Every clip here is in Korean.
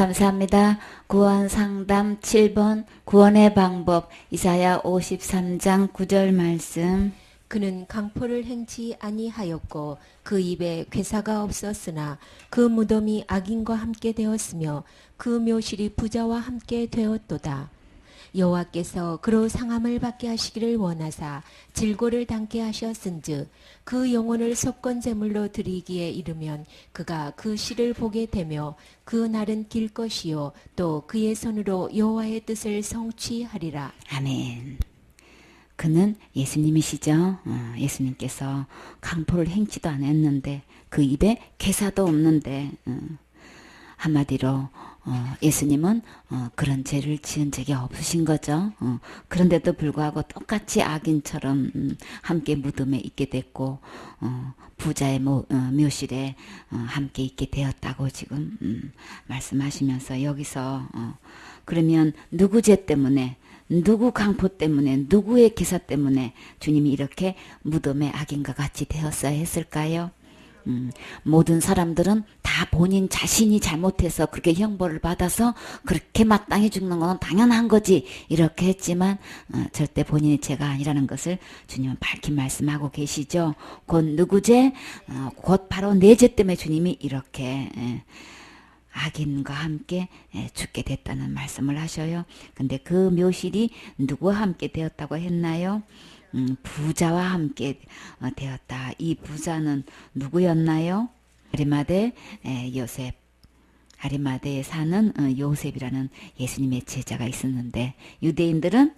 감사합니다. 구원 상담 7번 구원의 방법 이사야 53장 9절 말씀. 그는 강포를 행치 아니하였고 그 입에 괴사가 없었으나 그 무덤이 악인과 함께 되었으며 그 묘실이 부자와 함께 되었도다. 여호와께서 그로 상함을 받게 하시기를 원하사 질고를 당케 하셨은즉 그 영혼을 속건 제물로 드리기에 이르면 그가 그 시를 보게 되며 그 날은 길 것이요 또 그의 손으로 여호와의 뜻을 성취하리라. 아멘. 그는 예수님이시죠. 예수님께서 강포를 행치도 안 했는데 그 입에 괴사도 없는데 한마디로 예수님은 그런 죄를 지은 적이 없으신 거죠. 그런데도 불구하고 똑같이 악인처럼 함께 무덤에 있게 됐고 부자의 묘실에 함께 있게 되었다고 지금 말씀하시면서 여기서 그러면 누구 죄 때문에 누구 강포 때문에 누구의 기사 때문에 주님이 이렇게 무덤에 악인과 같이 되었어야 했을까요? 모든 사람들은 다 본인 자신이 잘못해서 그렇게 형벌을 받아서 그렇게 마땅히 죽는 건 당연한 거지 이렇게 했지만 절대 본인의 죄가 아니라는 것을 주님은 밝히 말씀하고 계시죠. 곧 누구 죄? 곧 바로 내 죄 때문에 주님이 이렇게 악인과 함께 죽게 됐다는 말씀을 하셔요. 근데 그 묘실이 누구와 함께 되었다고 했나요? 부자와 함께 되었다. 이 부자는 누구였나요? 아리마대 요셉. 아리마대에 사는 요셉이라는 예수님의 제자가 있었는데 유대인들은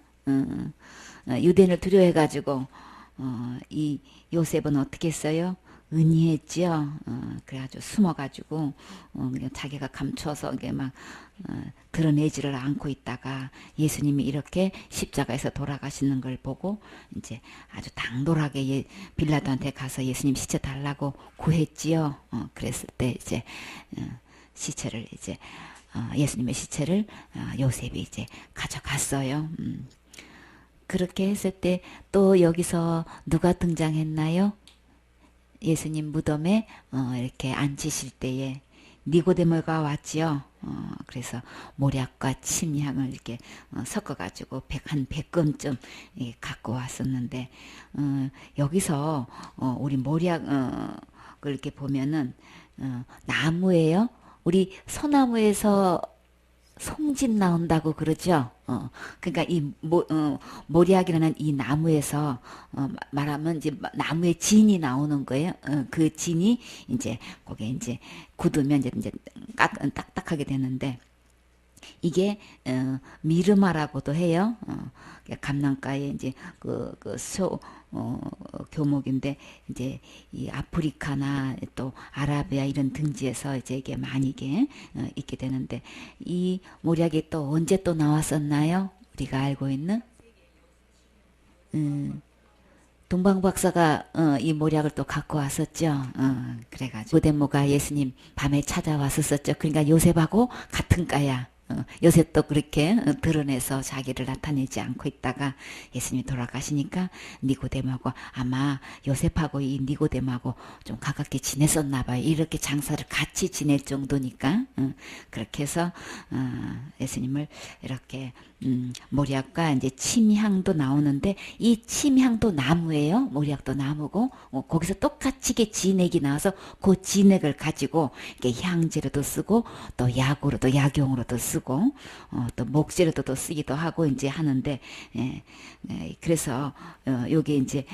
유대인을 두려워해가지고 이 요셉은 어떻게 했어요? 은희했지요. 그래가지고 숨어가지고 그냥 자기가 감춰서 이게 막 드러내지를 않고 있다가 예수님이 이렇게 십자가에서 돌아가시는 걸 보고 이제 아주 당돌하게 빌라도한테 가서 예수님 시체 달라고 구했지요. 그랬을 때 이제 시체를 이제 예수님의 시체를 요셉이 이제 가져갔어요. 그렇게 했을 때 또 여기서 누가 등장했나요? 예수님 무덤에 이렇게 앉히실 때에 니고데모가 왔지요. 그래서 모략과 침향을 이렇게 섞어가지고 한 100건쯤 갖고 왔었는데 여기서 우리 모략을 이렇게 보면은 나무예요. 우리 소나무에서 송진 나온다고 그러죠. 그러니까 이 모리학이라는 이 나무에서 말하면 이제 나무의 진이 나오는 거예요. 그 진이 이제 거기에 이제 굳으면 이제 딱딱하게 되는데 이게 미르마라고도 해요. 감람가에 이제 교목인데 이제 이 아프리카나 또 아라비아 이런 등지에서 이제 이게 많이 이게 있게 되는데 이 모략이 또 언제 또 나왔었나요? 우리가 알고 있는 동방 박사가 이 모략을 또 갖고 왔었죠. 그래가지고 고데모가 예수님 밤에 찾아왔었었죠. 그러니까 요셉하고 같은 과야. 요셉도 그렇게 드러내서 자기를 나타내지 않고 있다가 예수님이 돌아가시니까 니고데모하고 아마 요셉하고 이 니고데모하고 좀 가깝게 지냈었나 봐요. 이렇게 장사를 같이 지낼 정도니까 그렇게 해서 예수님을 이렇게 모략과 이제 침향도 나오는데 이 침향도 나무예요. 모략도 나무고 거기서 똑같이 진액이 나와서 그 진액을 가지고 이렇게 향재로도 쓰고 또 약으로도 약용으로도 쓰고 또 목재로도 쓰기도 하고 이제 하는데 그래서 요게 이제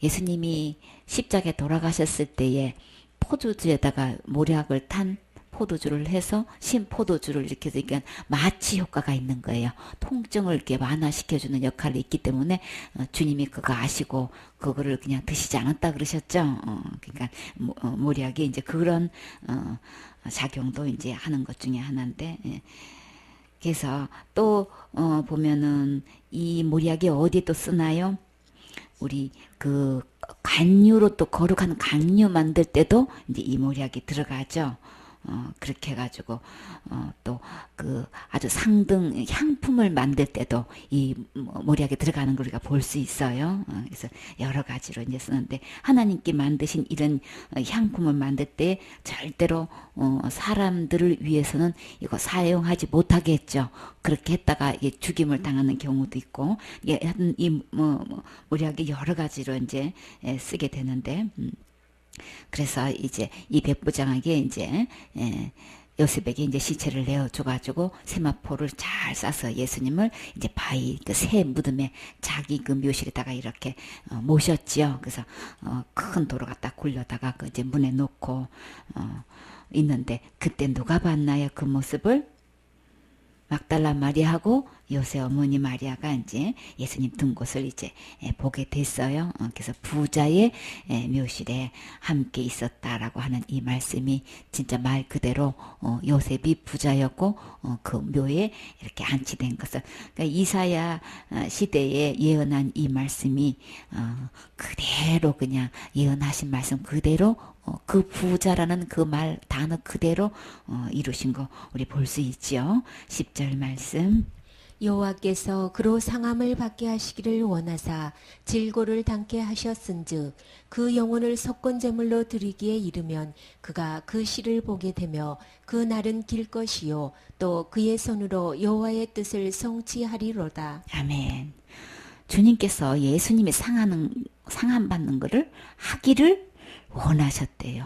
예수님이 십자가에 돌아가셨을 때에 포도주에다가 모략을 탄 포도주를 해서 신포도주를 이렇게 해서 그러니까 마취 효과가 있는 거예요. 통증을 이렇게 완화시켜주는 역할이 있기 때문에 주님이 그거 아시고 그거를 그냥 드시지 않았다 그러셨죠. 그러니까 모략이 이제 그런 작용도 이제 하는 것 중에 하나인데 그래서 또 보면은 이 모략이 어디 또 쓰나요? 우리 그 간유로 또 거룩한 간유 만들 때도 이제 이 모략이 들어가죠. 그렇게 해가지고 또 그 아주 상등 향품을 만들 때도 이 모략에 들어가는 걸 우리가 볼 수 있어요. 그래서 여러 가지로 이제 쓰는데 하나님께 만드신 이런 향품을 만들 때 절대로 사람들을 위해서는 이거 사용하지 못하게 했죠. 그렇게 했다가 이게 죽임을 당하는 경우도 있고 이 모략이 여러 가지로 이제 쓰게 되는데. 그래서 이제 이 백부장에게 이제 요셉에게 이제 시체를 내어줘가지고 세마포를 잘 싸서 예수님을 이제 바위 그 새 무덤에 자기 그 묘실에다가 이렇게 모셨지요. 그래서 큰 도로 갖다 굴려다가 그 이제 문에 놓고 있는데 그때 누가 봤나요? 그 모습을? 막달라 마리아하고 요새 어머니 마리아가 이제 예수님 둔 곳을 이제 보게 됐어요. 그래서 부자의 묘실에 함께 있었다라고 하는 이 말씀이 진짜 말 그대로 요셉이 부자였고 그 묘에 이렇게 안치된 것을 그러니까 이사야 시대에 예언한 이 말씀이 그대로 그냥 예언하신 말씀 그대로 그 부자라는 그 말 단어 그대로 이루신 거 우리 볼 수 있지요. 10절 말씀. 여호와께서 그로 상함을 받게 하시기를 원하사 질고를 당케 하셨은즉 그 영혼을 석권제물로 드리기에 이르면 그가 그 시를 보게 되며 그 날은 길 것이요 또 그의 손으로 여호와의 뜻을 성취하리로다. 아멘. 주님께서 예수님이 상함 받는 것을 하기를 원하셨대요.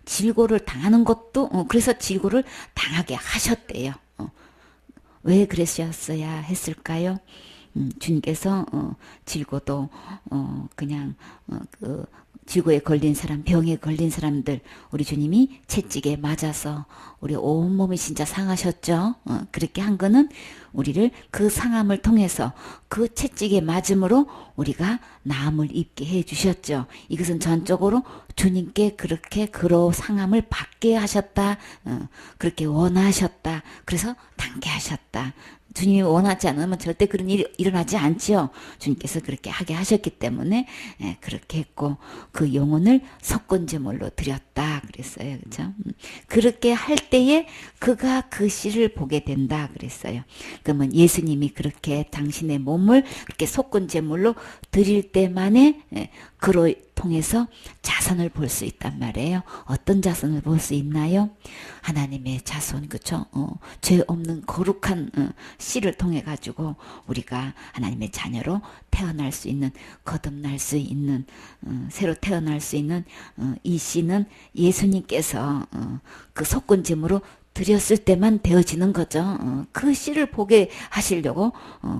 질고를 당하는 것도 그래서 질고를 당하게 하셨대요. 왜 그러셨어야 했을까요? 주님께서 질고도 그냥 그 질고에 걸린 사람, 병에 걸린 사람들 우리 주님이 채찍에 맞아서 우리 온몸이 진짜 상하셨죠. 그렇게 한 거는 우리를 그 상함을 통해서 그 채찍에 맞음으로 우리가 나음을 입게 해주셨죠. 이것은 전적으로 주님께 그렇게 그로 상함을 받게 하셨다. 그렇게 원하셨다. 그래서 당케 하셨다. 주님이 원하지 않으면 절대 그런 일이 일어나지 않지요. 주님께서 그렇게 하게 하셨기 때문에 그렇게 했고 그 영혼을 석권제물로 드렸다 그랬어요. 그렇죠? 그렇게 할 때에 그가 그 씨를 보게 된다 그랬어요. 그러면 예수님이 그렇게 당신의 몸을 그렇게 석권제물로 드릴 때만에 그로 통해서 자손을 볼 수 있단 말이에요. 어떤 자손을 볼 수 있나요? 하나님의 자손, 그쵸? 죄 없는 거룩한 씨를 통해 가지고 우리가 하나님의 자녀로 태어날 수 있는, 거듭날 수 있는, 새로 태어날 수 있는 이 씨는 예수님께서 그 속건제물로 드렸을 때만 되어지는 거죠. 그 씨를 보게 하시려고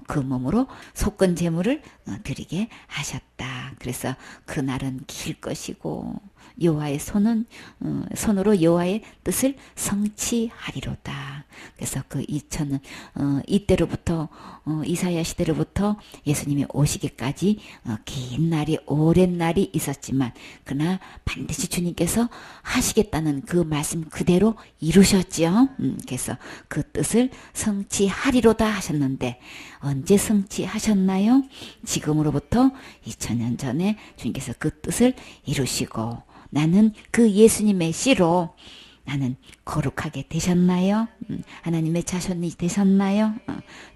그 몸으로 속건제물을 드리게 하셨다. 그래서 그날은 길 것이고 여호와의 손으로 여호와의 뜻을 성취하리로다. 그래서 그 2000년 이때로부터 이사야 시대로부터 예수님이 오시기까지 긴 날이 오랜 날이 있었지만 그러나 반드시 주님께서 하시겠다는 그 말씀 그대로 이루셨지요. 그래서 그 뜻을 성취하리로다 하셨는데 언제 성취하셨나요? 지금으로부터 2000년 전에 주님께서 그 뜻을 이루시고 나는 그 예수님의 씨로 나는 거룩하게 되셨나요? 하나님의 자손이 되셨나요?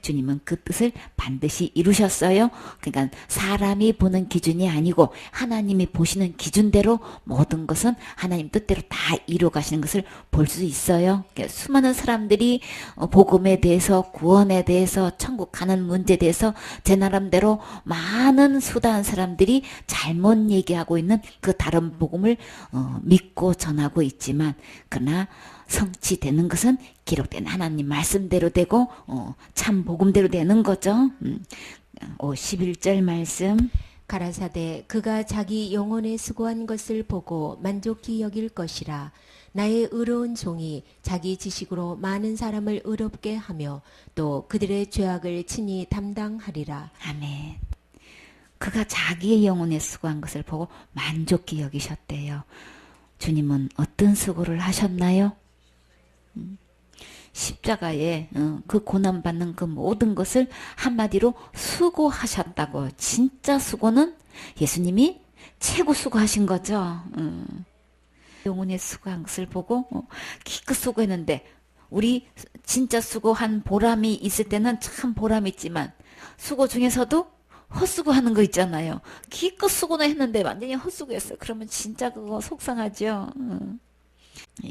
주님은 그 뜻을 반드시 이루셨어요. 그러니까 사람이 보는 기준이 아니고 하나님이 보시는 기준대로 모든 것은 하나님 뜻대로 다 이루어 가시는 것을 볼 수 있어요. 그러니까 수많은 사람들이 복음에 대해서 구원에 대해서 천국 가는 문제에 대해서 제 나름대로 많은 수다한 사람들이 잘못 얘기하고 있는 그 다른 복음을 믿고 전하고 있지만 그러나 성취되는 것은 기록된 하나님 말씀대로 되고 참 복음대로 되는 거죠. 11절 말씀. 가라사대 그가 자기 영혼에 수고한 것을 보고 만족히 여길 것이라. 나의 의로운 종이 자기 지식으로 많은 사람을 의롭게 하며 또 그들의 죄악을 친히 담당하리라. 아멘. 그가 자기의 영혼에 수고한 것을 보고 만족히 여기셨대요. 주님은 어떤 수고를 하셨나요? 십자가에 그 고난받는 그 모든 것을 한마디로 수고하셨다고. 진짜 수고는 예수님이 최고 수고하신 거죠. 영혼의 수고한 것을 보고 기껏 수고했는데 우리 진짜 수고한 보람이 있을 때는 참 보람 있지만 수고 중에서도 헛수고하는 거 있잖아요. 기껏 수고는 했는데 완전히 헛수고했어요. 그러면 진짜 그거 속상하죠.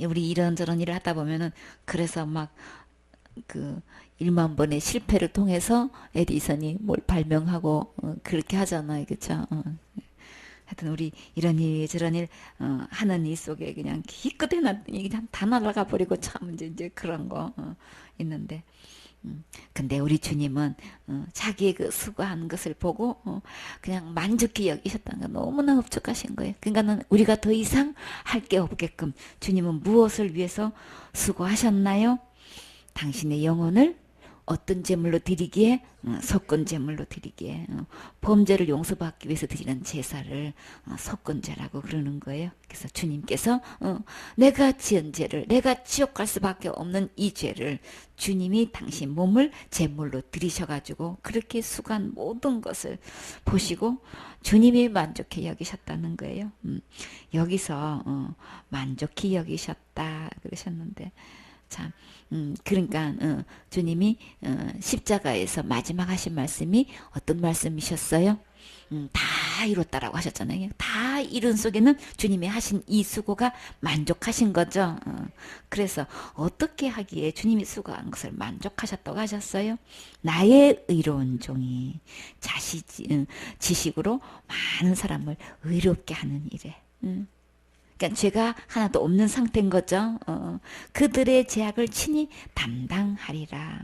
우리 이런저런 일을 하다 보면은 그래서 막 그 1만 번의 실패를 통해서 에디선이 뭘 발명하고 그렇게 하잖아요. 그렇죠? 하여튼 우리 이런 일 저런 일 하는 일 속에 그냥 기껏 해놨더니 그냥 다 날아가 버리고 참 이제 그런 거 있는데 근데 우리 주님은 자기의 그 수고한 것을 보고 그냥 만족히 여기셨다는 거 너무나 흡족하신 거예요. 그러니까는 우리가 더 이상 할 게 없게끔 주님은 무엇을 위해서 수고하셨나요? 당신의 영혼을 어떤 제물로 드리기에 속건 제물로 드리기에 범죄를 용서받기 위해서 드리는 제사를 속건제라고 그러는 거예요. 그래서 주님께서 내가 지은 죄를 내가 지옥 갈 수밖에 없는 이 죄를 주님이 당신 몸을 제물로 드리셔가지고 그렇게 수고한 모든 것을 보시고 주님이 만족해 여기셨다는 거예요. 여기서 만족히 여기셨다 그러셨는데 참, 그러니까 주님이 십자가에서 마지막 하신 말씀이 어떤 말씀이셨어요? 다 이뤘다라고 하셨잖아요. 다 이룬 속에는 주님이 하신 이 수고가 만족하신 거죠. 그래서 어떻게 하기에 주님이 수고한 것을 만족하셨다고 하셨어요? 나의 의로운 종이 지식으로 많은 사람을 의롭게 하는 일에. 그러니까 죄가 하나도 없는 상태인 거죠. 그들의 죄악을 친히 담당하리라.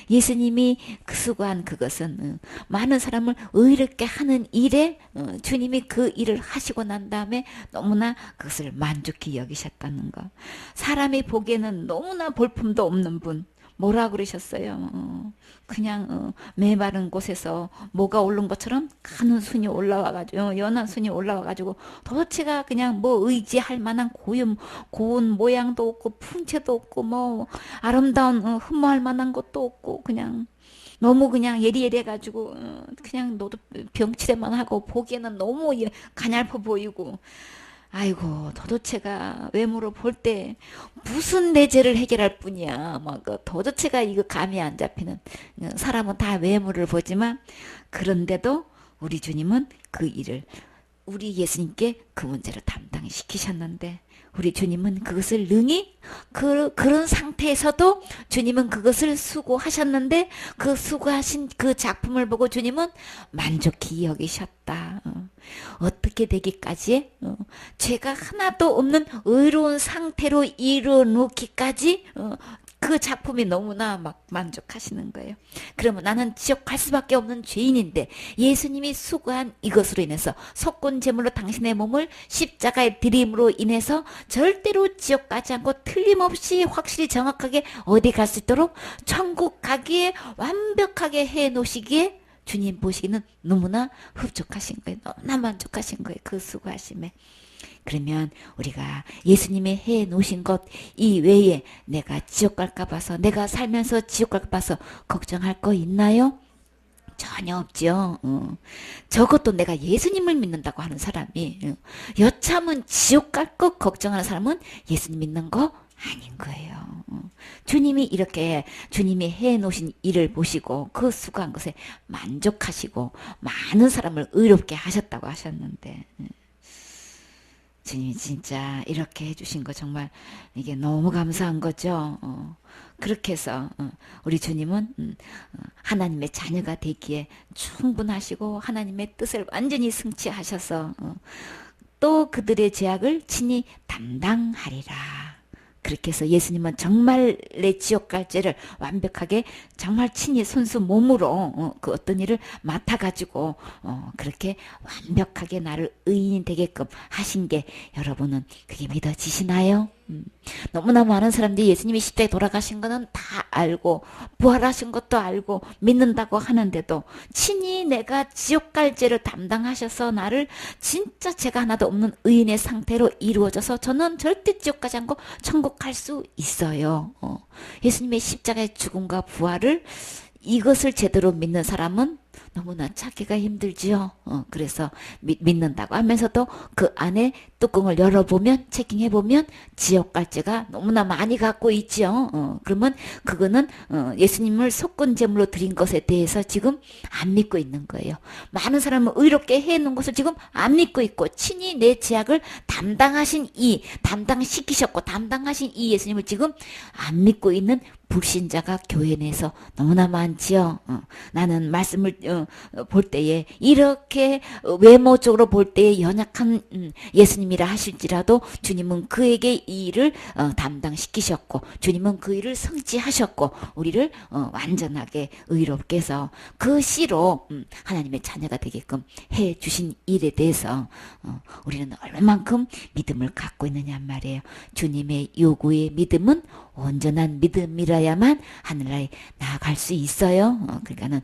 예수님이 수고한 그것은 많은 사람을 의롭게 하는 일에 주님이 그 일을 하시고 난 다음에 너무나 그것을 만족히 여기셨다는 거. 사람이 보기에는 너무나 볼품도 없는 분. 뭐라 그러셨어요? 그냥 메마른 곳에서 뭐가 오른 것처럼 가는 순이 올라와가지고 연한 순이 올라와가지고 도대체가 그냥 뭐 의지할 만한 고운 모양도 없고 풍채도 없고 뭐 아름다운 흠모할 만한 것도 없고 그냥 너무 그냥 예리해가지고 그냥 너도 병치레만 하고 보기에는 너무 가냘퍼 보이고 아이고 도대체가 외모로 볼 때 무슨 내 죄를 해결할 뿐이야. 막 도대체가 이거 감이 안 잡히는 사람은 다 외모를 보지만 그런데도 우리 주님은 그 일을 우리 예수님께 그 문제를 담당시키셨는데 우리 주님은 그것을 능히 그런 상태에서도 주님은 그것을 수고하셨는데 그 수고하신 그 작품을 보고 주님은 만족히 여기셨다. 어떻게 되기까지 죄가 하나도 없는 의로운 상태로 이루어놓기까지 그 작품이 너무나 막 만족하시는 거예요. 그러면 나는 지옥 갈 수밖에 없는 죄인인데 예수님이 수고한 이것으로 인해서 속건 제물로 당신의 몸을 십자가에 드림으로 인해서 절대로 지옥 가지 않고 틀림없이 확실히 정확하게 어디 갈 수 있도록 천국 가기에 완벽하게 해 놓으시기에 주님 보시기는 너무나 흡족하신 거예요. 너무나 만족하신 거예요. 그 수고하심에. 그러면 우리가 예수님이 해 놓으신 것 이외에 내가 지옥 갈까 봐서 내가 살면서 지옥 갈까 봐서 걱정할 거 있나요? 전혀 없죠. 적어도 내가 예수님을 믿는다고 하는 사람이 여참은 지옥 갈 것 걱정하는 사람은 예수님 믿는 거 아닌 거예요. 주님이 이렇게 주님이 해놓으신 일을 보시고 그 수고한 것에 만족하시고 많은 사람을 의롭게 하셨다고 하셨는데 주님이 진짜 이렇게 해주신 거 정말 이게 너무 감사한 거죠. 그렇게 해서 우리 주님은 하나님의 자녀가 되기에 충분하시고 하나님의 뜻을 완전히 성취하셔서 또 그들의 죄악을 친히 담당하리라. 그렇게 해서 예수님은 정말 내 지옥 갈 죄를 완벽하게 정말 친히 손수 몸으로 그 어떤 일을 맡아가지고 그렇게 완벽하게 나를 의인이 되게끔 하신 게 여러분은 그게 믿어지시나요? 너무나 많은 사람들이 예수님이 십자가에 돌아가신 거는 다 알고 부활하신 것도 알고 믿는다고 하는데도 친히 내가 지옥 갈 죄를 담당하셔서 나를 진짜 죄가 하나도 없는 의인의 상태로 이루어져서 저는 절대 지옥 가지 않고 천국 갈 수 있어요. 예수님의 십자가의 죽음과 부활을 이것을 제대로 믿는 사람은 너무나 찾기가 힘들지요. 그래서 믿는다고 하면서도 그 안에 뚜껑을 열어보면 체킹해보면 지옥갈증가 너무나 많이 갖고 있지요. 그러면 그거는 예수님을 속건 제물로 드린 것에 대해서 지금 안 믿고 있는 거예요. 많은 사람은 의롭게 해놓은 것을 지금 안 믿고 있고 친히 내 죄악을 담당시키셨고 담당하신 이 예수님을 지금 안 믿고 있는 불신자가 교회 내에서 너무나 많지요. 나는 말씀을 볼 때에 이렇게 외모적으로 볼 때에 연약한 예수님이라 하실지라도 주님은 그에게 이 일을 담당시키셨고 주님은 그 일을 성취하셨고 우리를 완전하게 의롭게 해서 그 씨로 하나님의 자녀가 되게끔 해주신 일에 대해서 우리는 얼마만큼 믿음을 갖고 있느냐 말이에요. 주님의 요구의 믿음은 온전한 믿음이라야만 하늘나라에 나아갈 수 있어요. 그러니까는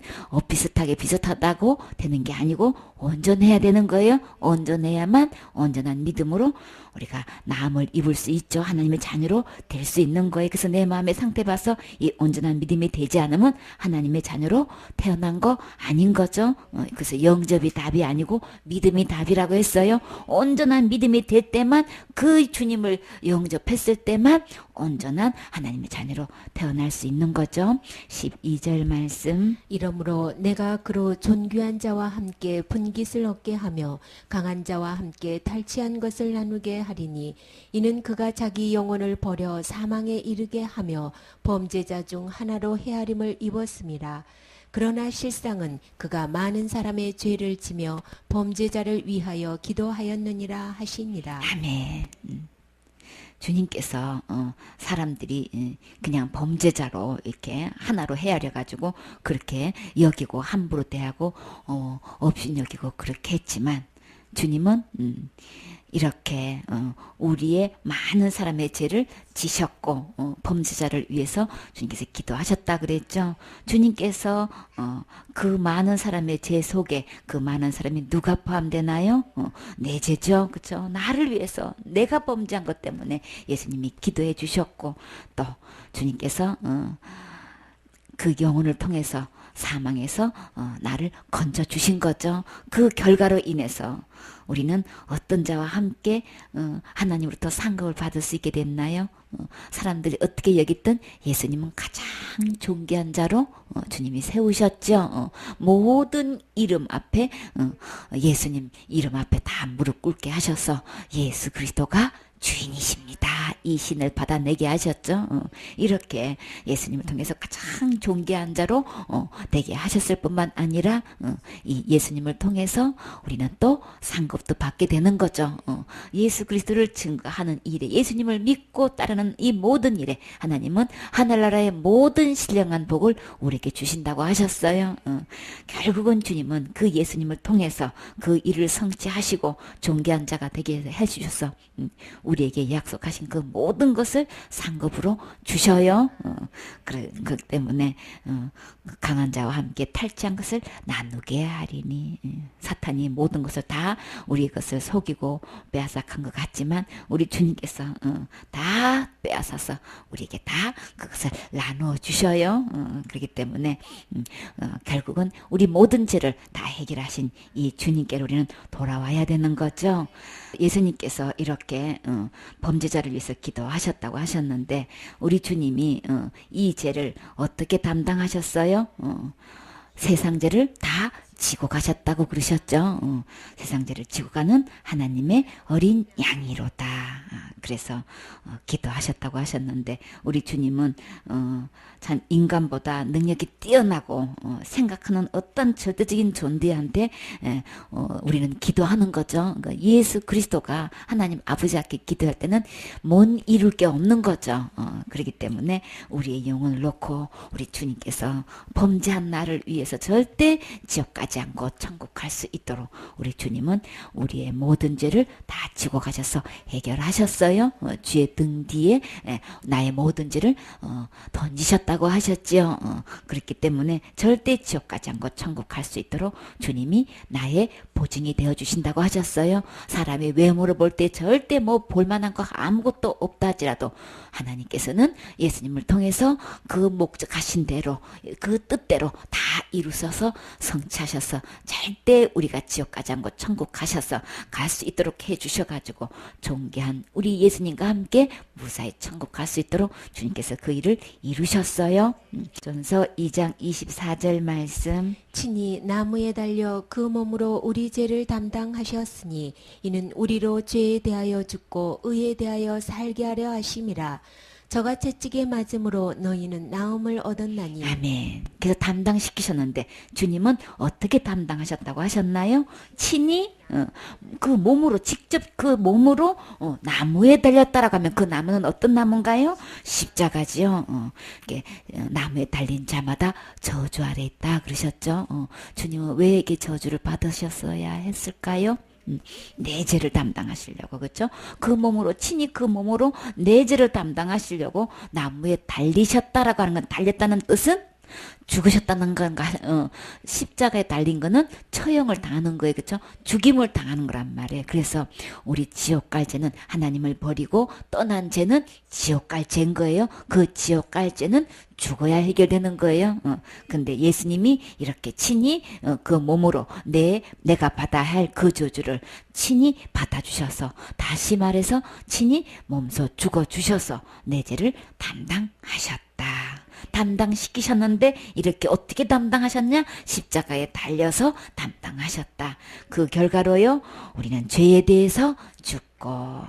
비슷하다고 되는 게 아니고 온전해야 되는 거예요. 온전해야만 온전한 믿음으로 우리가 나음을 입을 수 있죠. 하나님의 자녀로 될 수 있는 거예요. 그래서 내 마음의 상태 봐서 이 온전한 믿음이 되지 않으면 하나님의 자녀로 태어난 거 아닌 거죠. 그래서 영접이 답이 아니고 믿음이 답이라고 했어요. 온전한 믿음이 될 때만 그 주님을 영접했을 때만 온전한 하나님의 자녀로 태어날 수 있는 거죠. 12절 말씀. 이러므로 내가 그로 존귀한 자와 함께 분깃을 얻게 하며 강한 자와 함께 탈취한 것을 나누게 하리니 이는 그가 자기 영혼을 버려 사망에 이르게 하며 범죄자 중 하나로 헤아림을 입었음이라. 그러나 실상은 그가 많은 사람의 죄를 지며 범죄자를 위하여 기도하였느니라 하시니라. 아멘. 주님께서 사람들이 그냥 범죄자로 이렇게 하나로 헤아려 가지고 그렇게 여기고 함부로 대하고 업신여기고 그렇게 했지만 주님은 이렇게 우리의 많은 사람의 죄를 지셨고 범죄자를 위해서 주님께서 기도하셨다 그랬죠. 주님께서 그 많은 사람의 죄 속에 그 많은 사람이 누가 포함되나요? 내 죄죠. 그렇죠? 나를 위해서 내가 범죄한 것 때문에 예수님이 기도해 주셨고 또 주님께서 그 영혼을 통해서 사망에서 나를 건져 주신 거죠. 그 결과로 인해서 우리는 어떤 자와 함께 하나님으로부터 상급을 받을 수 있게 됐나요? 사람들이 어떻게 여기든 예수님은 가장 존귀한 자로 주님이 세우셨죠. 모든 이름 앞에 예수님 이름 앞에 다 무릎 꿇게 하셔서 예수 그리스도가 주인이십니다. 이 신을 받아내게 하셨죠. 이렇게 예수님을 통해서 가장 존귀한 자로 되게 하셨을 뿐만 아니라 이 예수님을 통해서 우리는 또 상급도 받게 되는 거죠. 예수 그리스도를 증거하는 일에 예수님을 믿고 따르는 이 모든 일에 하나님은 하늘나라의 모든 신령한 복을 우리에게 주신다고 하셨어요. 결국은 주님은 그 예수님을 통해서 그 일을 성취하시고 존귀한 자가 되게 해주셔서 우리에게 약속하신 그 모든 것을 상급으로 주셔요. 그렇기 때문에 강한 자와 함께 탈취한 것을 나누게 하리니 사탄이 모든 것을 다 우리 것을 속이고 빼앗아간 것 같지만 우리 주님께서 다 빼앗아서 우리에게 다 그것을 나누어 주셔요. 그렇기 때문에 결국은 우리 모든 죄를 다 해결하신 이 주님께로 우리는 돌아와야 되는 거죠. 예수님께서 이렇게 범죄자를 위해서 기도하셨다고 하셨는데 우리 주님이 이 죄를 어떻게 담당하셨어요? 세상 죄를 다 지고 가셨다고 그러셨죠. 세상 죄를 지고 가는 하나님의 어린 양이로다. 그래서 기도하셨다고 하셨는데 우리 주님은 참 인간보다 능력이 뛰어나고 생각하는 어떤 절대적인 존재한테 우리는 기도하는 거죠. 그러니까 예수 그리스도가 하나님 아버지 앞에 기도할 때는 못 이룰 게 없는 거죠. 그렇기 때문에 우리의 영혼을 놓고 우리 주님께서 범죄한 나를 위해서 절대 지옥 가지 않고 천국 갈 수 있도록 우리 주님은 우리의 모든 죄를 다 지고 가셔서 해결하셨어요. 주의 등 뒤에 나의 모든 죄를 던지셨다고 하셨지요. 그렇기 때문에 절대 지옥 가지 않고 천국 갈 수 있도록 주님이 나의 보증이 되어 주신다고 하셨어요. 사람의 외모를 볼 때 절대 뭐 볼만한 거 아무것도 없다 하지라도 하나님께서는 십자가는 예수님을 통해서 그 목적하신 대로 그 뜻대로 다 이루셔서 성취하셔서 절대 우리가 지옥 가지 않고 천국 가셔서 갈 수 있도록 해주셔가지고 존귀한 우리 예수님과 함께 무사히 천국 갈 수 있도록 주님께서 그 일을 이루셨어요. 전서 2장 24절 말씀. 친히 나무에 달려 그 몸으로 우리 죄를 담당하셨으니 이는 우리로 죄에 대하여 죽고 의에 대하여 살게 하려 하심이라. 저가 채찍에 맞음으로 너희는 나음을 얻었나니. 아멘. 그래서 담당시키셨는데 주님은 어떻게 담당하셨다고 하셨나요? 친히 그 몸으로 직접 그 몸으로 나무에 달렸다라고 하면 그 나무는 어떤 나무인가요? 십자가지요. 나무에 달린 자마다 저주 아래 있다 그러셨죠. 주님은 왜 이렇게 저주를 받으셨어야 했을까요? 내 죄를 담당하시려고, 그렇죠? 그 몸으로 친히 그 몸으로 내 죄를 담당하시려고 나무에 달리셨다라고 하는 건, 달렸다는 뜻은 죽으셨다는 건가? 십자가에 달린 거는 처형을 당하는 거예요, 그렇죠? 죽임을 당하는 거란 말이에요. 그래서 우리 지옥 갈 죄는 하나님을 버리고 떠난 죄는 지옥 갈 죄인 거예요. 그 지옥 갈 죄는 죽어야 해결되는 거예요. 근데 예수님이 이렇게 친히 그 몸으로 내가 받아야 할 그 저주를 친히 받아주셔서, 다시 말해서 친히 몸소 죽어주셔서 내 죄를 담당하셨다. 담당시키셨는데 이렇게 어떻게 담당하셨냐? 십자가에 달려서 담당하셨다. 그 결과로요, 우리는 죄에 대해서 죽고,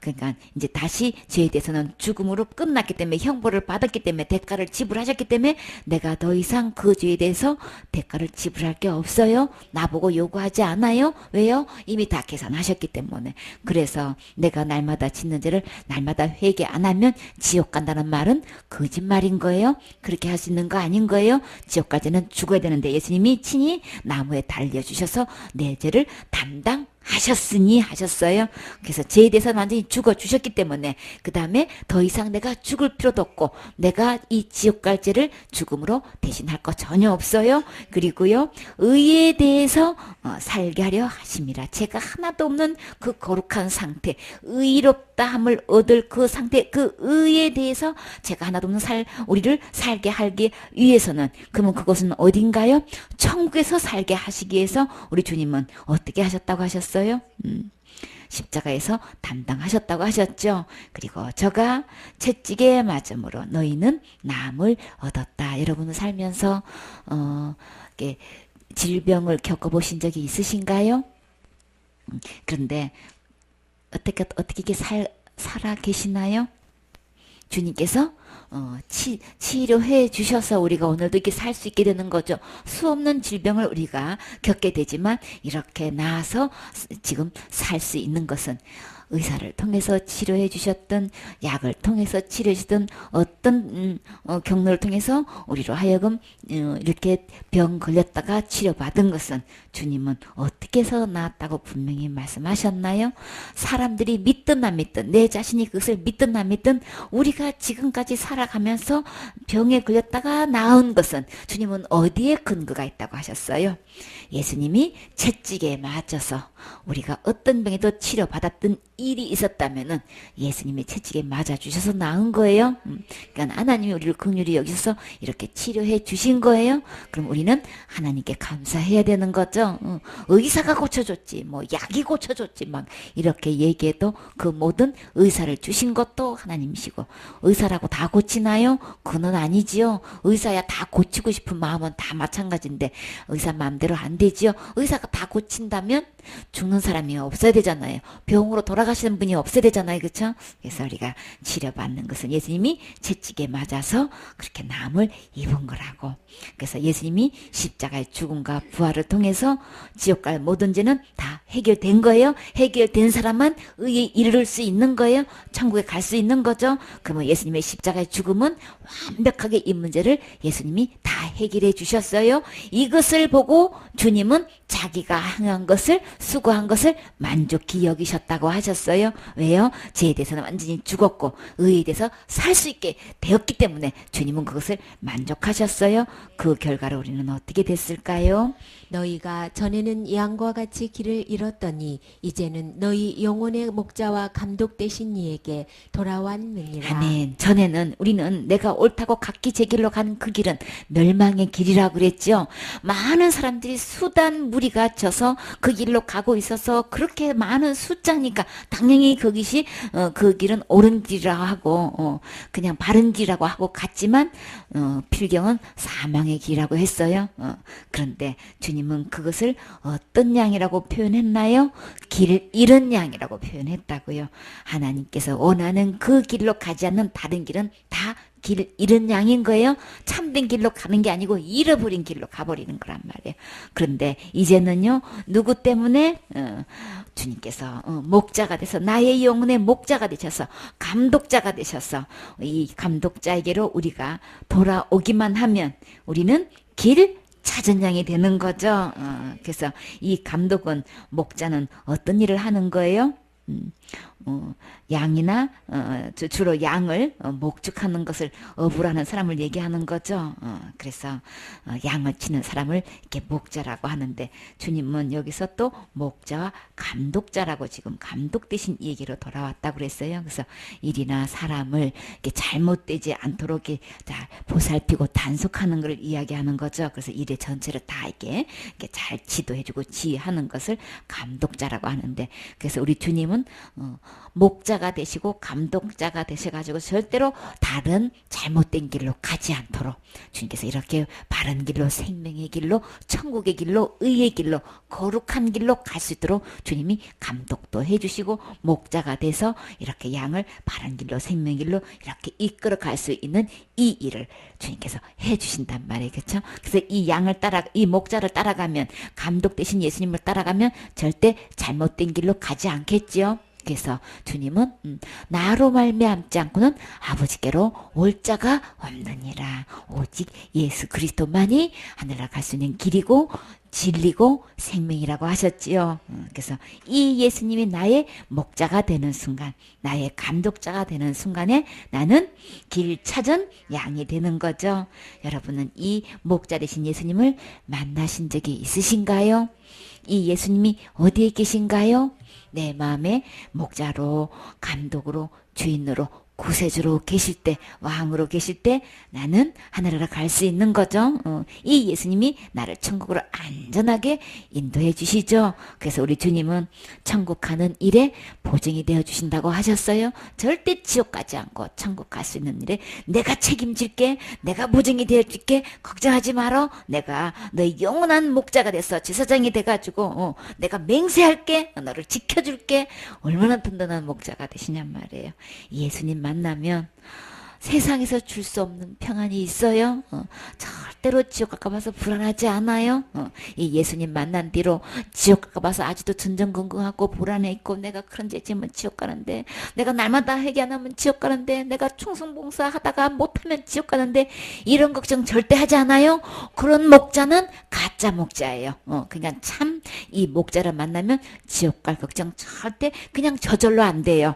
그러니까 이제 다시 죄에 대해서는 죽음으로 끝났기 때문에, 형벌을 받았기 때문에, 대가를 지불하셨기 때문에 내가 더 이상 그 죄에 대해서 대가를 지불할 게 없어요. 나보고 요구하지 않아요. 왜요? 이미 다 계산하셨기 때문에. 그래서 내가 날마다 짓는 죄를 날마다 회개 안 하면 지옥 간다는 말은 거짓말인 거예요. 그렇게 할 수 있는 거 아닌 거예요. 지옥 갈 때는 죽어야 되는데 예수님이 친히 나무에 달려주셔서 내 죄를 담당하셨으니 하셨어요. 그래서 죄에 대해서 완전히 죽어주셨기 때문에 그 다음에 더 이상 내가 죽을 필요도 없고, 내가 이 지옥 갈 죄를 죽음으로 대신할 거 전혀 없어요. 그리고요, 의에 대해서 살게 하려 하심이라. 죄가 하나도 없는 그 거룩한 상태, 의롭다함을 얻을 그 상태, 그 의에 대해서 죄가 하나도 없는 우리를 살게 하기 위해서는, 그러면 그것은 어딘가요? 천국에서 살게 하시기 위해서 우리 주님은 어떻게 하셨다고 하셨어요? 십자가에서 담당하셨다고 하셨죠. 그리고 저가 채찍에 맞음으로 너희는 나음을 얻었다. 여러분은 살면서 질병을 겪어보신 적이 있으신가요? 그런데 어떻게 이렇게 살아 계시나요? 주님께서 치료해 주셔서 우리가 오늘도 이렇게 살 수 있게 되는 거죠. 수없는 질병을 우리가 겪게 되지만 이렇게 나아서 지금 살 수 있는 것은 의사를 통해서 치료해 주셨던, 약을 통해서 치료해 주던 어떤 경로를 통해서 우리로 하여금 이렇게 병 걸렸다가 치료받은 것은 주님은 어떻게 해서 나았다고 분명히 말씀하셨나요? 사람들이 믿든 안 믿든, 내 자신이 그것을 믿든 안 믿든, 우리가 지금까지 살아가면서 병에 걸렸다가 나은 것은 주님은 어디에 근거가 있다고 하셨어요? 예수님이 채찍에 맞아서 우리가 어떤 병에도 치료받았던 일이 있었다면은 예수님이 채찍에 맞아 주셔서 나은 거예요. 그러니까 하나님이 우리를 긍휼히 여기셔서 이렇게 치료해 주신 거예요. 그럼 우리는 하나님께 감사해야 되는 거죠. 의사가 고쳐줬지, 뭐 약이 고쳐줬지, 막 이렇게 얘기해도 그 모든 의사를 주신 것도 하나님이시고, 의사라고 다 고치나요? 그건 아니지요. 의사야 다 고치고 싶은 마음은 다 마찬가지인데 의사 마음대로 안 되지요. 의사가 다 고친다면 죽는 사람이 없어야 되잖아요. 병으로 돌아가시는 분이 없어야 되잖아요. 그렇죠? 그래서 우리가 치료받는 것은 예수님이 채찍에 맞아서 그렇게 나음을 입은 거라고. 그래서 예수님이 십자가의 죽음과 부활을 통해서 지옥 갈 모든 죄는 다 해결된 거예요. 해결된 사람만 의에 이르를 수 있는 거예요. 천국에 갈 수 있는 거죠. 그러면 예수님의 십자가의 죽음은 완벽하게 이 문제를 예수님이 다 해결해 주셨어요. 이것을 보고 주님은 자기가 행한 것을, 수고한 것을 만족히 여기셨다고 하셨어요. 왜요? 죄에 대해서는 완전히 죽었고 의에 대해서 살 수 있게 되었기 때문에 주님은 그것을 만족하셨어요. 그 결과로 우리는 어떻게 됐을까요? 너희가 전에는 양과 같이 길을 잃었더니 이제는 너희 영혼의 목자와 감독 되신 이에게 돌아왔느니라. 아멘. 전에는 우리는 내가 옳다고 각기 제 길로 가는 그 길은 멸망의 길이라고 그랬죠. 많은 사람들이 수단 무리가 져서 그 길로 가고 있어서 그렇게 많은 숫자니까 당연히 그것이 그 길은 옳은 길이라고 하고 그냥 바른 길이라고 하고 갔지만 필경은 사망의 길이라고 했어요. 그런데 주님은 그것을 어떤 양이라고 표현했나요? 길 잃은 양이라고 표현했다고요. 하나님께서 원하는 그 길로 가지 않는 다른 길은 다 길 잃은 양인 거예요. 참된 길로 가는 게 아니고 잃어버린 길로 가버리는 거란 말이에요. 그런데 이제는요, 누구 때문에? 주님께서 목자가 돼서 나의 영혼의 목자가 되셔서 감독자가 되셔서 이 감독자에게로 우리가 돌아오기만 하면 우리는 길 찾은 양이 되는 거죠. 그래서 이 감독은, 목자는 어떤 일을 하는 거예요? 양이나 주로 양을 목축하는 것을 어부라는 사람을 얘기하는 거죠. 그래서 양을 치는 사람을 이렇게 목자라고 하는데 주님은 여기서 또 목자와 감독자라고 지금 감독 대신 얘기로 돌아왔다고 그랬어요. 그래서 일이나 사람을 이렇게 잘못되지 않도록 이렇게 잘 보살피고 단속하는 걸 이야기하는 거죠. 그래서 일의 전체를 다 이렇게 잘 지도해주고 지휘하는 것을 감독자라고 하는데, 그래서 우리 주님은 목자가 되시고 감독자가 되셔가지고 절대로 다른 잘못된 길로 가지 않도록 주님께서 이렇게 바른 길로, 생명의 길로, 천국의 길로, 의의 길로, 거룩한 길로 갈 수 있도록 주님이 감독도 해주시고 목자가 돼서 이렇게 양을 바른 길로, 생명의 길로 이렇게 이끌어 갈 수 있는 이 일을 주님께서 해주신단 말이에요. 그렇죠? 그래서 이 목자를 따라가면, 감독 되신 예수님을 따라가면 절대 잘못된 길로 가지 않겠지요. 그래서 주님은 나로 말미암지 않고는 아버지께로 올 자가 없느니라. 오직 예수 그리스도만이 하늘나라 갈 수 있는 길이고 진리고 생명이라고 하셨지요. 그래서 이 예수님이 나의 목자가 되는 순간, 나의 감독자가 되는 순간에 나는 길 찾은 양이 되는 거죠. 여러분은 이 목자 되신 예수님을 만나신 적이 있으신가요? 이 예수님이 어디에 계신가요? 내 마음에 목자로, 감독으로, 주인으로, 구세주로 계실 때, 왕으로 계실 때 나는 하늘나라 갈 수 있는 거죠. 이 예수님이 나를 천국으로 안전하게 인도해 주시죠. 그래서 우리 주님은 천국 가는 일에 보증이 되어 주신다고 하셨어요. 절대 지옥 가지 않고 천국 갈 수 있는 일에 내가 책임질게, 내가 보증이 되어 줄게, 걱정하지 말어, 내가 너의 영원한 목자가 돼서 제사장이 돼가지고 내가 맹세할게, 너를 지켜줄게. 얼마나 든든한 목자가 되시냔 말이에요. 예수님 만나면 세상에서 줄 수 없는 평안이 있어요. 절대로 지옥 가까워서 불안하지 않아요. 이 예수님 만난 뒤로 지옥 가까워서 아직도 전전긍긍하고 불안해 있고, 내가 그런 죄 지으면 지옥 가는데, 내가 날마다 회개 안 하면 지옥 가는데, 내가 충성봉사 하다가 못하면 지옥 가는데, 이런 걱정 절대 하지 않아요. 그런 목자는 가짜 목자예요. 그냥 참 이 목자를 만나면 지옥 갈 걱정 절대 그냥 저절로 안 돼요.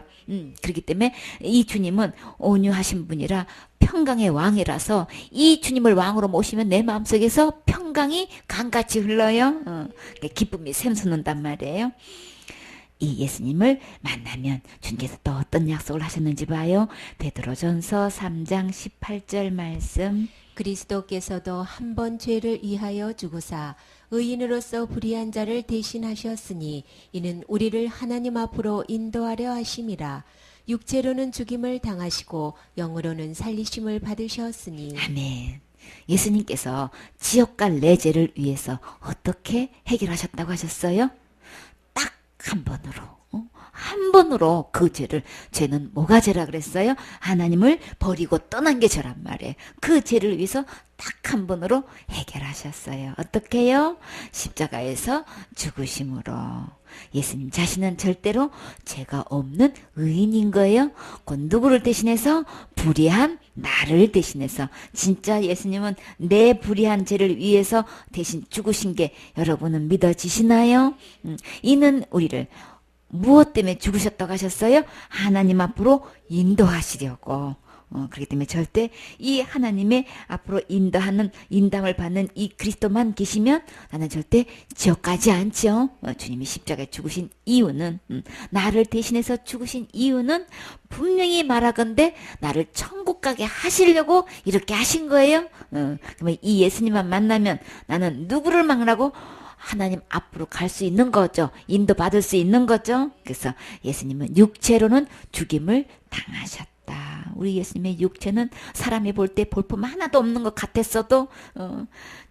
그렇기 때문에 이 주님은 온유하신 분이라 평강의 왕이라서 이 주님을 왕으로 모시면 내 마음속에서 평강이 강같이 흘러요. 기쁨이 샘솟는단 말이에요. 이 예수님을 만나면 주님께서 또 어떤 약속을 하셨는지 봐요. 베드로전서 3장 18절 말씀. 그리스도께서도 한 번 죄를 위하여 죽으사 의인으로서 불의한 자를 대신하셨으니 이는 우리를 하나님 앞으로 인도하려 하심이라. 육체로는 죽임을 당하시고 영으로는 살리심을 받으셨으니. 아멘. 예수님께서 지옥 갈 내 죄를 위해서 어떻게 해결하셨다고 하셨어요? 딱 한 번으로. 한 번으로 그 죄는 뭐가 죄라 그랬어요? 하나님을 버리고 떠난 게 죄란 말이에요. 그 죄를 위해서 딱 한 번으로 해결하셨어요. 어떻게요? 십자가에서 죽으심으로. 예수님 자신은 절대로 죄가 없는 의인인 거예요. 곧 누구를 대신해서? 불의한 나를 대신해서 진짜 예수님은 내 불의한 죄를 위해서 대신 죽으신 게 여러분은 믿어지시나요? 이는 우리를 무엇 때문에 죽으셨다고 하셨어요? 하나님 앞으로 인도하시려고. 그렇기 때문에 절대 이 하나님의 앞으로 인담을 받는 이 그리스도만 계시면 나는 절대 지옥 가지 않죠. 주님이 십자가에 죽으신 이유는, 나를 대신해서 죽으신 이유는 분명히 말하건대 나를 천국 가게 하시려고 이렇게 하신 거예요. 그러면 이 예수님만 만나면 나는 누구를 만나고 하나님 앞으로 갈 수 있는 거죠. 인도받을 수 있는 거죠. 그래서 예수님은 육체로는 죽임을 당하셨다. 우리 예수님의 육체는 사람이 볼 때 볼품 하나도 없는 것 같았어도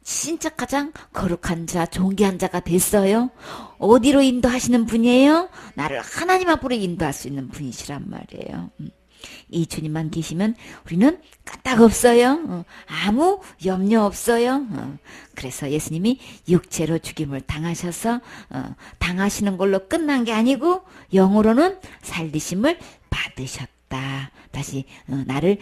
진짜 가장 거룩한 자, 존귀한 자가 됐어요. 어디로 인도하시는 분이에요? 나를 하나님 앞으로 인도할 수 있는 분이시란 말이에요. 이 주님만 계시면 우리는 까딱 없어요. 아무 염려 없어요. 그래서 예수님이 육체로 죽임을 당하셔서 당하시는 걸로 끝난 게 아니고 영으로는 살리심을 받으셨다. 다시 나를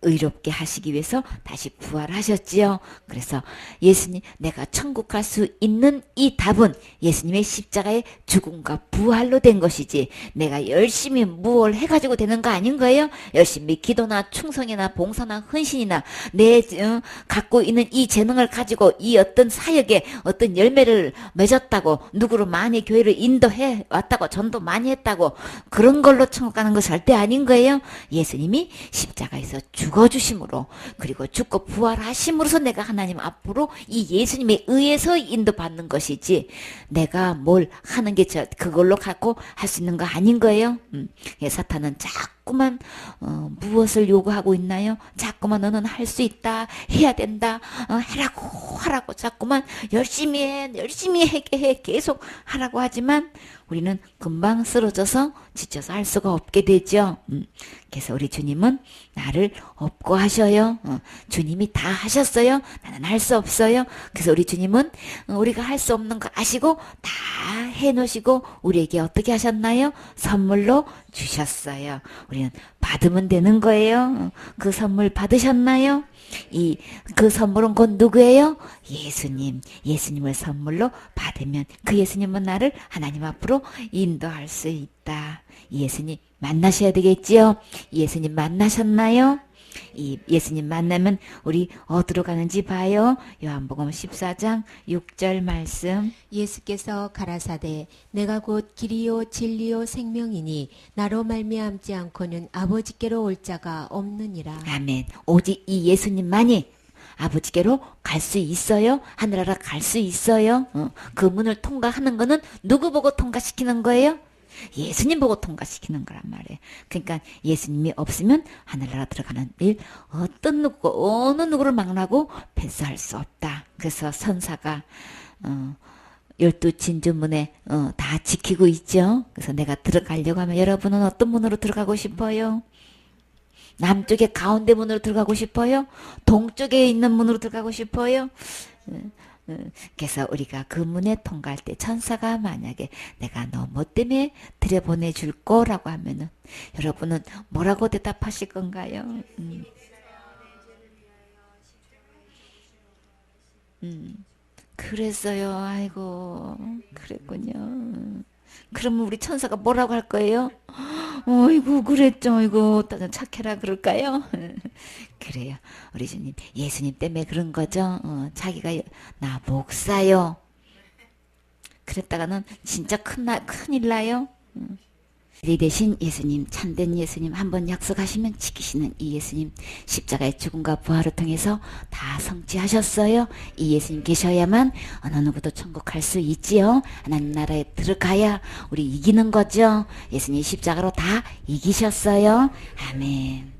의롭게 하시기 위해서 다시 부활하셨지요. 그래서 예수님, 내가 천국 갈 수 있는 이 답은 예수님의 십자가의 죽음과 부활로 된 것이지 내가 열심히 무엇을 해가지고 되는 거 아닌 거예요. 열심히 기도나 충성이나 봉사나 헌신이나 내 갖고 있는 이 재능을 가지고 이 어떤 사역에 어떤 열매를 맺었다고, 누구를 많이 교회를 인도해 왔다고, 전도 많이 했다고 그런 걸로 천국 가는 거 절대 아닌 거예요. 예수님이 십자가에서 죽어주심으로, 그리고 죽고 부활하심으로써 내가 하나님 앞으로 이 예수님에 의해서 인도받는 것이지 내가 뭘 하는 게 그걸로 갖고 할 수 있는 거 아닌 거예요. 사탄은 자꾸만 무엇을 요구하고 있나요? 자꾸만 너는 할 수 있다, 해야 된다, 하라고 자꾸만 열심히 해 계속 하라고 하지만 우리는 금방 쓰러져서 지쳐서 할 수가 없게 되죠. 그래서 우리 주님은 나를 없고 하셔요. 주님이 다 하셨어요. 나는 할 수 없어요. 그래서 우리 주님은 우리가 할 수 없는 거 아시고 다 해놓으시고 우리에게 어떻게 하셨나요? 선물로 주셨어요. 우리는 받으면 되는 거예요. 그 선물 받으셨나요? 그 선물은 곧 누구예요? 예수님을 선물로 받으면 그 예수님은 나를 하나님 앞으로 인도할 수 있다. 이 예수님 만나셔야 되겠지요? 이 예수님 만나셨나요? 이 예수님 만나면 우리 어디로 가는지 봐요. 요한복음 14장 6절 말씀. 예수께서 가라사대 내가 곧 길이요 진리요 생명이니 나로 말미암지 않고는 아버지께로 올 자가 없느니라. 아멘. 오직 이 예수님만이 아버지께로 갈 수 있어요. 하늘나라 갈 수 있어요. 그 문을 통과하는 거는 누구 보고 통과시키는 거예요? 예수님 보고 통과시키는 거란 말이에요. 그러니까 예수님이 없으면 하늘나라 들어가는 일 어떤 누구 어느 누구를 막나고 패스할 수 없다. 그래서 선사가 12진주문에 다 지키고 있죠. 그래서 내가 들어가려고 하면 여러분은 어떤 문으로 들어가고 싶어요? 남쪽의 가운데 문으로 들어가고 싶어요? 동쪽에 있는 문으로 들어가고 싶어요? 그래서 우리가 그 문에 통과할 때 천사가 만약에 내가 너 뭐 때문에 들여보내줄 거라고 하면은 여러분은 뭐라고 대답하실 건가요? 그랬어요. 아이고 그랬군요. 그러면 우리 천사가 뭐라고 할 거예요? 어이구 그랬죠. 어이구 착해라 그럴까요? 그래요. 우리 주님 예수님 때문에 그런 거죠. 자기가 나 목사요. 그랬다가는 진짜 큰일 나요. 우리 대신 예수님, 참된 예수님 한번 약속하시면 지키시는 이 예수님, 십자가의 죽음과 부활을 통해서 다 성취하셨어요. 이 예수님 계셔야만 어느 누구도 천국 갈 수 있지요. 하나님 나라에 들어가야 우리 이기는 거죠. 예수님 십자가로 다 이기셨어요. 아멘.